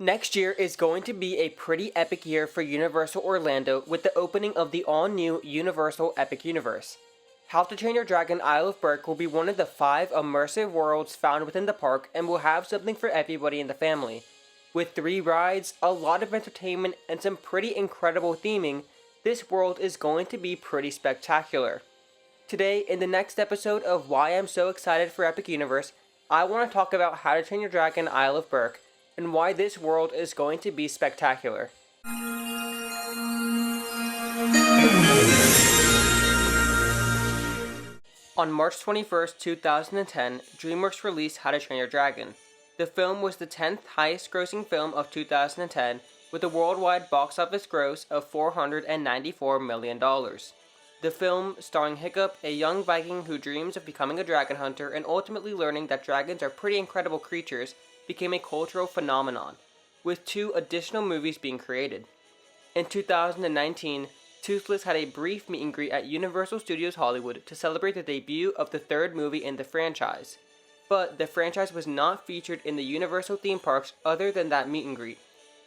Next year is going to be a pretty epic year for Universal Orlando with the opening of the all-new Universal Epic Universe. How to Train Your Dragon Isle of Berk will be one of the 5 immersive worlds found within the park and will have something for everybody in the family. With 3 rides, a lot of entertainment, and some pretty incredible theming, this world is going to be pretty spectacular. Today, in the next episode of Why I'm So Excited for Epic Universe, I want to talk about How to Train Your Dragon Isle of Berk, and why this world is going to be spectacular. On March 21st, 2010, DreamWorks released How to Train Your Dragon. The film was the 10th highest grossing film of 2010, with a worldwide box office gross of $494 million. The film, starring Hiccup, a young Viking who dreams of becoming a dragon hunter and ultimately learning that dragons are pretty incredible creatures, became a cultural phenomenon, with 2 additional movies being created. In 2019, Toothless had a brief meet and greet at Universal Studios Hollywood to celebrate the debut of the 3rd movie in the franchise. But the franchise was not featured in the Universal theme parks other than that meet and greet.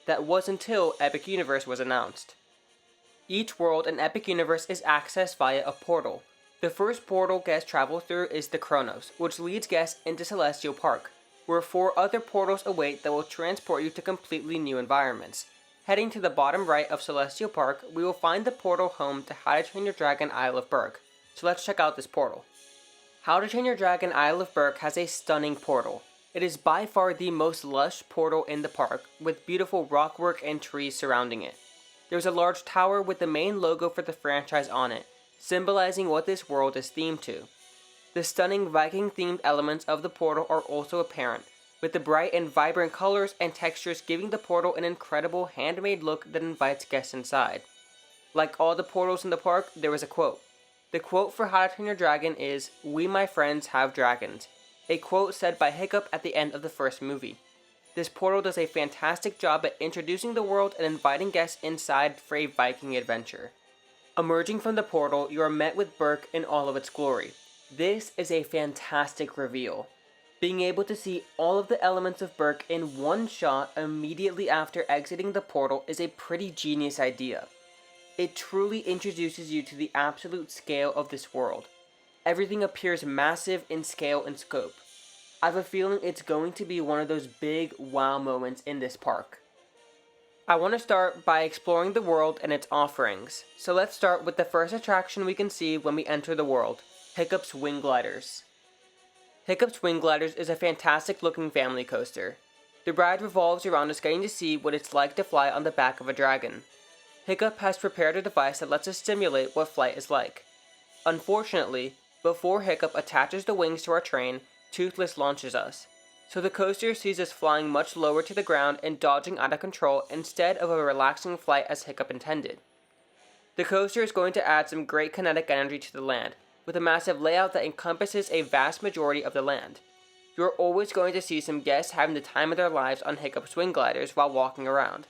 That was until Epic Universe was announced. Each world in Epic Universe is accessed via a portal. The first portal guests travel through is the Chronos, which leads guests into Celestial Park, where 4 other portals await that will transport you to completely new environments. Heading to the bottom right of Celestial Park, we will find the portal home to How to Train Your Dragon Isle of Berk. So let's check out this portal. How to Train Your Dragon Isle of Berk has a stunning portal. It is by far the most lush portal in the park, with beautiful rockwork and trees surrounding it. There's a large tower with the main logo for the franchise on it, symbolizing what this world is themed to. The stunning Viking-themed elements of the portal are also apparent, with the bright and vibrant colors and textures giving the portal an incredible handmade look that invites guests inside. Like all the portals in the park, there is a quote. The quote for How to Train Your Dragon is, "We, my friends, have dragons," a quote said by Hiccup at the end of the first movie. This portal does a fantastic job at introducing the world and inviting guests inside for a Viking adventure. Emerging from the portal, you are met with Berk in all of its glory. This is a fantastic reveal. Being able to see all of the elements of Berk in one shot immediately after exiting the portal is a pretty genius idea. It truly introduces you to the absolute scale of this world. Everything appears massive in scale and scope. I have a feeling it's going to be one of those big wow moments in this park. I want to start by exploring the world and its offerings. So let's start with the first attraction we can see when we enter the world. Hiccup's Wing Gliders. Hiccup's Wing Gliders is a fantastic looking family coaster. The ride revolves around us getting to see what it's like to fly on the back of a dragon. Hiccup has prepared a device that lets us simulate what flight is like. Unfortunately, before Hiccup attaches the wings to our train, Toothless launches us. So the coaster sees us flying much lower to the ground and dodging out of control instead of a relaxing flight as Hiccup intended. The coaster is going to add some great kinetic energy to the land, with a massive layout that encompasses a vast majority of the land. You're always going to see some guests having the time of their lives on Hiccup's Wing Gliders while walking around.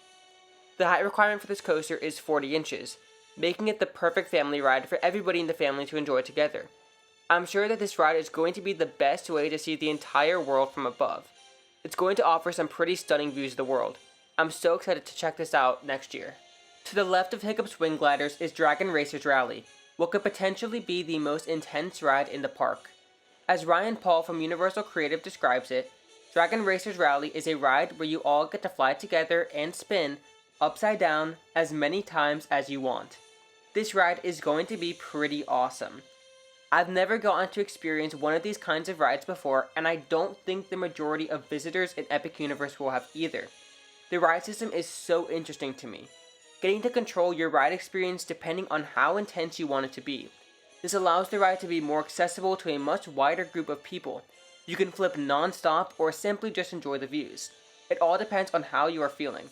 The height requirement for this coaster is 40 inches, making it the perfect family ride for everybody in the family to enjoy together. I'm sure that this ride is going to be the best way to see the entire world from above. It's going to offer some pretty stunning views of the world. I'm so excited to check this out next year. To the left of Hiccup's Wing Gliders is Dragon Racer's Rally, what could potentially be the most intense ride in the park. As Ryan Paul from Universal Creative describes it, Dragon Racer's Rally is a ride where you all get to fly together and spin upside down as many times as you want. This ride is going to be pretty awesome. I've never gotten to experience one of these kinds of rides before, and I don't think the majority of visitors in Epic Universe will have either. The ride system is so interesting to me. Getting to control your ride experience depending on how intense you want it to be. This allows the ride to be more accessible to a much wider group of people. You can flip non-stop or simply just enjoy the views. It all depends on how you are feeling.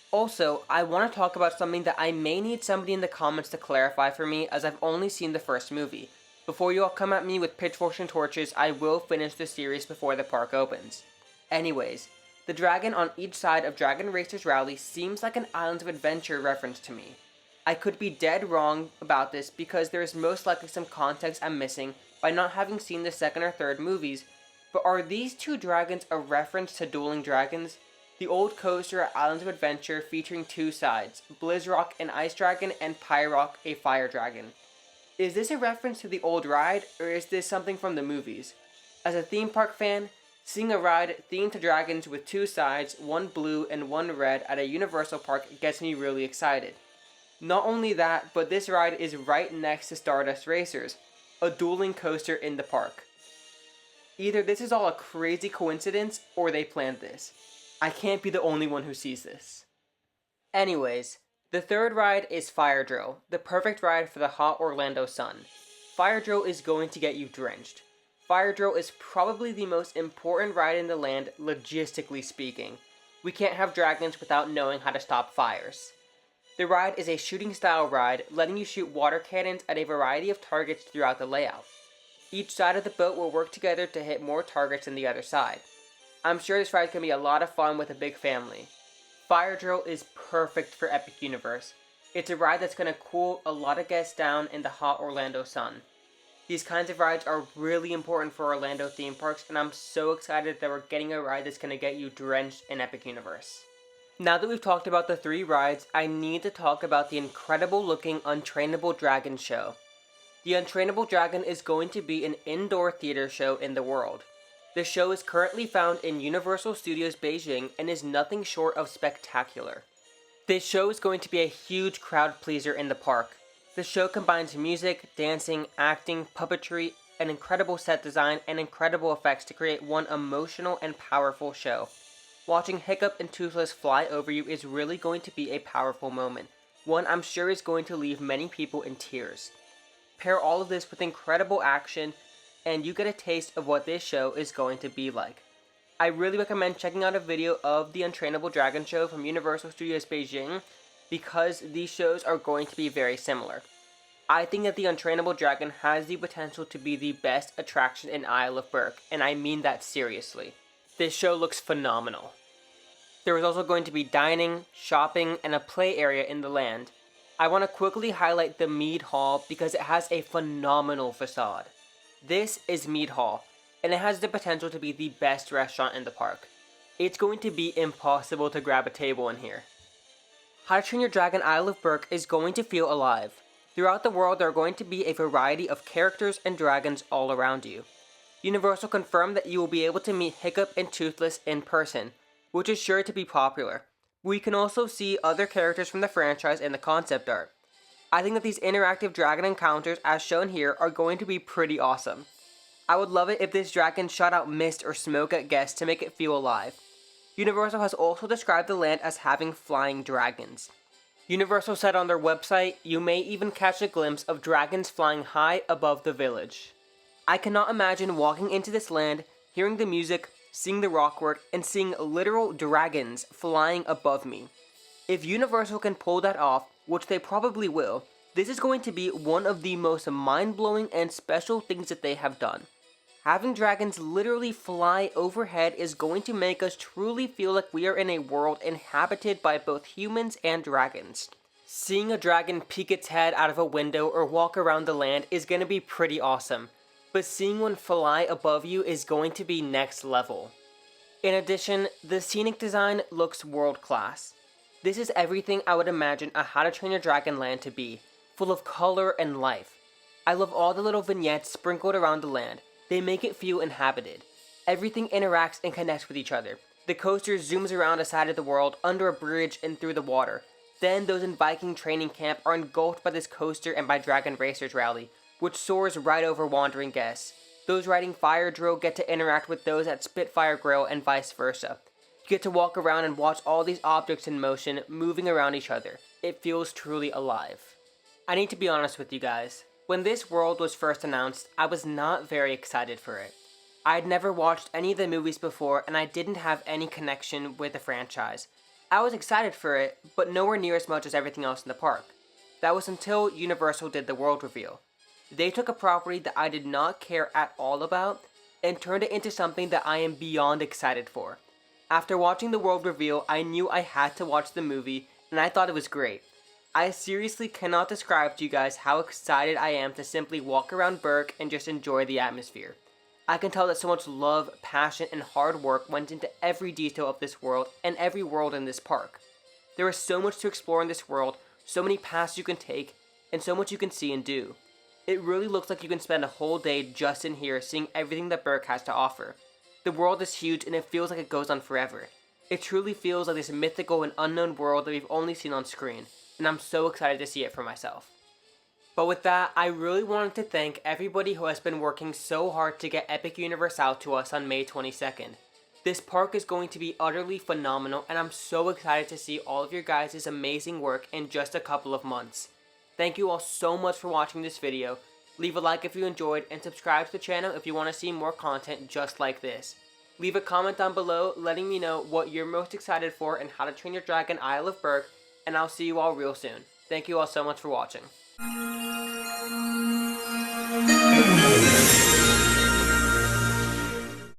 Also, I want to talk about something that I may need somebody in the comments to clarify for me, as I've only seen the first movie. Before you all come at me with pitchforks and torches, I will finish the series before the park opens. Anyways, the dragon on each side of Dragon Racer's Rally seems like an Islands of Adventure reference to me. I could be dead wrong about this because there is most likely some context I'm missing by not having seen the second or third movies, but are these 2 dragons a reference to Dueling Dragons? The old coaster at Islands of Adventure featuring two sides, Blizzrock an ice dragon and Pyrock a fire dragon. Is this a reference to the old ride, or is this something from the movies? As a theme park fan, seeing a ride themed to dragons with two sides, one blue and one red at a Universal park gets me really excited. Not only that, but this ride is right next to Stardust Racers, a dueling coaster in the park. Either this is all a crazy coincidence, or they planned this. I can't be the only one who sees this. Anyways, the third ride is Fire Drill, the perfect ride for the hot Orlando sun. Fire Drill is going to get you drenched. Fire Drill is probably the most important ride in the land, logistically speaking. We can't have dragons without knowing how to stop fires. The ride is a shooting style ride, letting you shoot water cannons at a variety of targets throughout the layout. Each side of the boat will work together to hit more targets than the other side. I'm sure this ride can be a lot of fun with a big family. Fire Drill is perfect for Epic Universe. It's a ride that's going to cool a lot of guests down in the hot Orlando sun. These kinds of rides are really important for Orlando theme parks, and I'm so excited that we're getting a ride that's going to get you drenched in Epic Universe. Now that we've talked about the three rides, I need to talk about the incredible looking Untrainable Dragon show. The Untrainable Dragon is going to be an indoor theater show in the world. The show is currently found in Universal Studios Beijing and is nothing short of spectacular. This show is going to be a huge crowd pleaser in the park. The show combines music, dancing, acting, puppetry, an incredible set design, and incredible effects to create one emotional and powerful show. Watching Hiccup and Toothless fly over you is really going to be a powerful moment, one I'm sure is going to leave many people in tears. Pair all of this with incredible action, and you get a taste of what this show is going to be like. I really recommend checking out a video of the Untrainable Dragon show from Universal Studios Beijing, because these shows are going to be very similar. I think that the Untrainable Dragon has the potential to be the best attraction in Isle of Berk, and I mean that seriously. This show looks phenomenal. There is also going to be dining, shopping, and a play area in the land. I want to quickly highlight the Mead Hall because it has a phenomenal facade. This is Mead Hall, and it has the potential to be the best restaurant in the park. It's going to be impossible to grab a table in here. How to Train Your Dragon Isle of Berk is going to feel alive. Throughout the world, there are going to be a variety of characters and dragons all around you. Universal confirmed that you will be able to meet Hiccup and Toothless in person, which is sure to be popular. We can also see other characters from the franchise in the concept art. I think that these interactive dragon encounters, as shown here, are going to be pretty awesome. I would love it if this dragon shot out mist or smoke at guests to make it feel alive. Universal has also described the land as having flying dragons. Universal said on their website, you may even catch a glimpse of dragons flying high above the village. I cannot imagine walking into this land, hearing the music, seeing the rockwork, and seeing literal dragons flying above me. If Universal can pull that off, which they probably will, this is going to be one of the most mind-blowing and special things that they have done. Having dragons literally fly overhead is going to make us truly feel like we are in a world inhabited by both humans and dragons. Seeing a dragon peek its head out of a window or walk around the land is going to be pretty awesome, but seeing one fly above you is going to be next level. In addition, the scenic design looks world class. This is everything I would imagine a How to Train Your Dragon land to be, full of color and life. I love all the little vignettes sprinkled around the land. They make it feel inhabited. Everything interacts and connects with each other. The coaster zooms around a side of the world, under a bridge, and through the water. Then those in Viking training camp are engulfed by this coaster and by Dragon Racers Rally, which soars right over wandering guests. Those riding Fire Drill get to interact with those at Spitfire Grill and vice versa. You get to walk around and watch all these objects in motion, moving around each other. It feels truly alive. I need to be honest with you guys. When this world was first announced, I was not very excited for it. I had never watched any of the movies before, and I didn't have any connection with the franchise. I was excited for it, but nowhere near as much as everything else in the park. That was until Universal did the world reveal. They took a property that I did not care at all about, and turned it into something that I am beyond excited for. After watching the world reveal, I knew I had to watch the movie, and I thought it was great. I seriously cannot describe to you guys how excited I am to simply walk around Berk and just enjoy the atmosphere. I can tell that so much love, passion, and hard work went into every detail of this world and every world in this park. There is so much to explore in this world, so many paths you can take, and so much you can see and do. It really looks like you can spend a whole day just in here seeing everything that Berk has to offer. The world is huge and it feels like it goes on forever. It truly feels like this mythical and unknown world that we've only seen on screen, and I'm so excited to see it for myself. But with that, I really wanted to thank everybody who has been working so hard to get Epic Universe out to us on May 22nd. This park is going to be utterly phenomenal, and I'm so excited to see all of your guys' amazing work in just a couple of months. Thank you all so much for watching this video. Leave a like if you enjoyed, and subscribe to the channel if you want to see more content just like this. Leave a comment down below letting me know what you're most excited for in How to Train Your Dragon Isle of Berk, and I'll see you all real soon. Thank you all so much for watching.